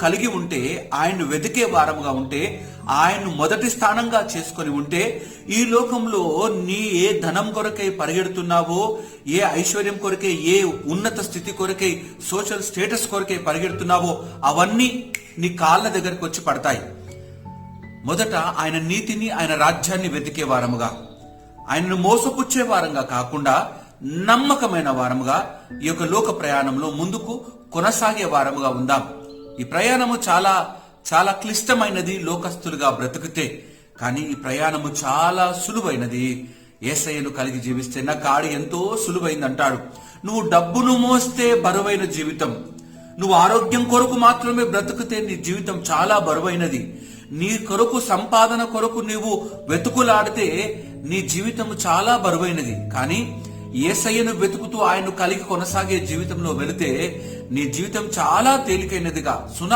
కలిగి ఉంటే, ఆయన్ను వెతికే వారముగా ఉంటే, ఆయన్ను మొదటి స్థానంగా చేసుకొని ఉంటే, ఈ లోకంలో నీ ఏ ధనం కొరకై పరిగెడుతున్నావో, ఏ ఐశ్వర్యం కొరకై, ఏ ఉన్నత స్థితి కొరకై, సోషల్ స్టేటస్ కొరకై పరిగెడుతున్నావో అవన్నీ నీ కాళ్ళ దగ్గరకు వచ్చి పడతాయి. మొదట ఆయన నీతిని, ఆయన రాజ్యాన్ని వెతికే వారముగా, ఆయనను మోసపుచ్చే వారంగా కాకుండా నమ్మకమైన వారముగా ఈ యొక్క లోక ప్రయాణంలో ముందుకు కొనసాగే వారముగా ఉందాం. ఈ ప్రయాణము చాలా చాలా క్లిష్టమైనది లోకస్తులుగా బ్రతుకుతే, కానీ ఈ ప్రయాణము చాలా సులువైనది. యేసయ్యను కలిగి జీవిస్తే నా కాడి ఎంతో సులువైంది అంటాడు. నువ్వు డబ్బును మోస్తే బరువైన జీవితం, నువ్వు ఆరోగ్యం కొరకు మాత్రమే బ్రతుకుతే నీ జీవితం చాలా బరువైనది. నీ కొరకు సంపాదన కొరకు నీవు వెతుకులాడితే నీ జీవితం చాలా బరువైనది. కానీ యేసయ్యను వెతుకుతూ ఆయన్ను కలిగి కొనసాగే జీవితంలో వెళితే నీ జీవితం చాలా తేలికైనదిగా